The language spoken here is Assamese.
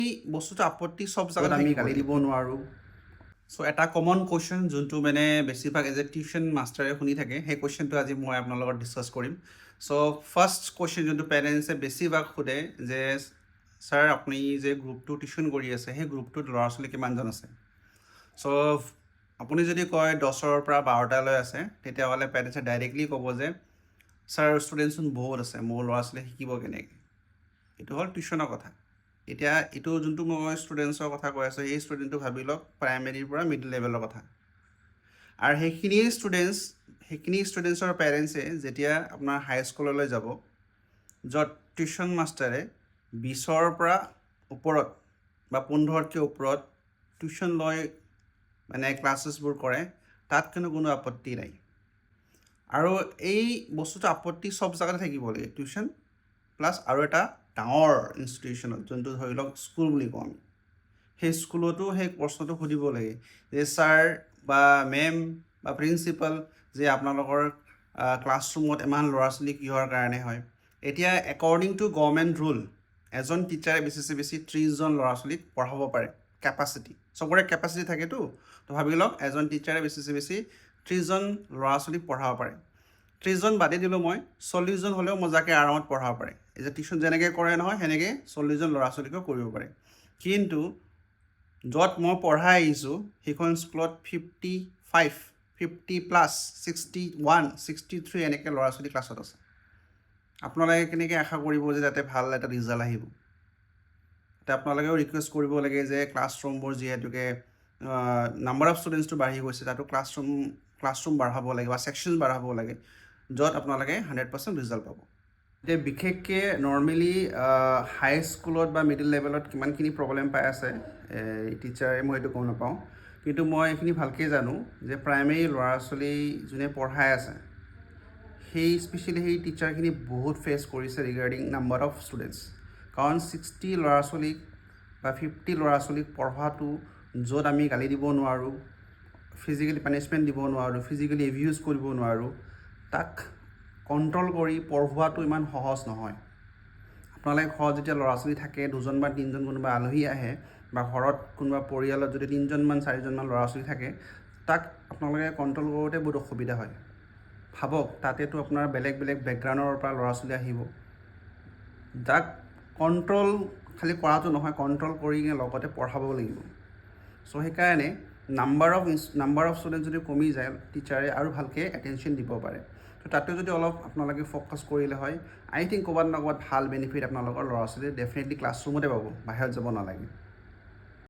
এই বস্তুটো আপত্তি চব জাগাত আমি গালি দিব নোৱাৰোঁ। চ' এটা কমন কুৱেশ্যন যোনটো মানে বেছিভাগ এজ এ টিউশ্যন মাষ্টাৰে শুনি থাকে, সেই কুৱেশ্যনটো আজি মই আপোনাৰ লগত ডিছকাছ কৰিম। চ' ফাৰ্ষ্ট কুৱেশ্যন যোনটো পেৰেণ্টছে বেছিভাগ সোধে যে ছাৰ আপুনি যে গ্ৰুপটো টিউশ্যন কৰি আছে, সেই গ্ৰুপটোত ল'ৰা ছোৱালী কিমানজন আছে? চ' আপুনি যদি কয় 10ৰ পৰা 12টালৈ আছে, তেতিয়াহ'লে পেৰেণ্টছে ডাইৰেক্টলি ক'ব যে ছাৰ ষ্টুডেণ্টচোন বহুত আছে, মোৰ ল'ৰা ছোৱালীয়ে শিকিব কেনেকৈ? এইটো হ'ল টিউশ্যনৰ কথা। এতিয়া এইটো যোনটো মই ষ্টুডেণ্টছৰ কথা কৈ আছোঁ, সেই ষ্টুডেণ্টটো ভাবি লওক প্ৰাইমেৰীৰ পৰা মিডল লেভেলৰ কথা। আৰু সেইখিনি ষ্টুডেণ্টছৰ পেৰেণ্টছে যেতিয়া আপোনাৰ হাইস্কুললৈ যাব, য'ত টিউশ্যন মাষ্টাৰে 20ৰ পৰা ওপৰত বা 15তকৈ ওপৰত টিউশ্যন লৈ মানে ক্লাছেছবোৰ কৰে, তাত কোনো আপত্তি নাই। আৰু এই বস্তুটো আপত্তি চব জেগাতে থাকিব লাগে, টিউশ্যন প্লাছ আৰু এটা ডাঙৰ ইনষ্টিটিউশ্যনত, যোনটো ধৰি লওক স্কুল বুলি কওঁ আমি, সেই স্কুলতো সেই প্ৰশ্নটো সুধিব লাগে যে ছাৰ বা মেম বা প্ৰিন্সিপাল, যে আপোনালোকৰ ক্লাছৰুমত ইমান ল'ৰা ছোৱালী কিহৰ কাৰণে হয়? এতিয়া একৰ্ডিং টু গভৰ্ণমেণ্ট ৰুল, এজন টিচাৰে বেছি 30জন ল'ৰা ছোৱালীক পঢ়াব পাৰে, কেপাচিটি। চবৰে কেপাচিটি থাকেতো, তো ভাবি লওক এজন টিচাৰে বেছি 30জন ল'ৰা ছোৱালীক পঢ়াব পাৰে। 30জন বাদেই দিলোঁ মই, 40জন হ'লেও মজাকৈ আৰামত পঢ়াব পাৰে। এই যে টিউশ্যন যেনেকৈ কৰে নহয়, সেনেকৈ 40জন ল'ৰা ছোৱালীকো কৰিব পাৰে। কিন্তু য'ত মই পঢ়াই আহিছোঁ, সেইখন স্কুলত 50+ 61 63 এনেকৈ ল'ৰা ছোৱালী ক্লাছত আছে। আপোনালোকে কেনেকৈ আশা কৰিব যে তাতে ভাল এটা ৰিজাল্ট আহিব? এতিয়া আপোনালোকেও ৰিকুৱেষ্ট কৰিব লাগে যে ক্লাছৰুমবোৰ যিহেতুকে নাম্বাৰ অফ ষ্টুডেণ্টছটো বাঢ়ি গৈছে, তাতো ক্লাছৰুম বাঢ়াব লাগে বা ছেকশ্যন বাঢ়াব লাগে, য'ত আপোনালোকে 100% ৰিজাল্ট পাব। এতিয়া বিশেষকৈ নৰ্মেলি হাই স্কুলত বা মিডল লেভেলত কিমানখিনি প্ৰব্লেম পাই আছে টিচাৰে, মই এইটো গম নাপাওঁ। কিন্তু মই এইখিনি ভালকৈ জানো যে প্ৰাইমেৰী ল'ৰা ছোৱালী যোনে পঢ়াই আছে, স্পেচিয়েলি সেই টিচাৰখিনি বহুত ফেচ কৰিছে ৰিগাৰ্ডিং নাম্বাৰ অফ ষ্টুডেণ্টছ। কাৰণ 60 ল'ৰা ছোৱালীক বা 50 ল'ৰা ছোৱালীক পঢ়োৱাটো, য'ত আমি গালি দিব নোৱাৰোঁ, ফিজিকেলি পানিছমেণ্ট দিব নোৱাৰোঁ, ফিজিকেলি এবিউজ কৰিব নোৱাৰোঁ, তাক কণ্ট্ৰল কৰি পঢ়োৱাটো ইমান সহজ নহয়। আপোনালোকে ঘৰত যেতিয়া ল'ৰা ছোৱালী থাকে, 2জন বা 3জন কোনোবা আলহী আহে, বা ঘৰত কোনোবা পৰিয়ালত যদি 3জনমান 4জনমান ল'ৰা ছোৱালী থাকে, তাক আপোনালোকে কণ্ট্ৰল কৰোঁতে বহুত অসুবিধা হয়। ভাবক, তাতেতো আপোনাৰ বেলেগ বেকগ্ৰাউণ্ডৰ পৰা ল'ৰা ছোৱালী আহিব, যাক কণ্ট্ৰল খালি কৰাটো নহয়, কণ্ট্ৰল কৰি লগতে পঢ়াব লাগিব। চ' সেইকাৰণে নাম্বাৰ অফ ষ্টুডেণ্ট যদি কমি যায়, টিচাৰে আৰু ভালকৈ এটেনশ্যন দিব পাৰে। তো তাতে যদি অলপ আপোনালোকে ফ'কাছ কৰিলে হয়, আই থিংক ক'ৰবাত না ক'ৰবাত ভাল বেনিফিট আপোনালোকৰ ল'ৰা ছোৱালীয়ে ডেফিনেটলি ক্লাছৰুমতে পাব, বাহিৰত যাব নালাগে।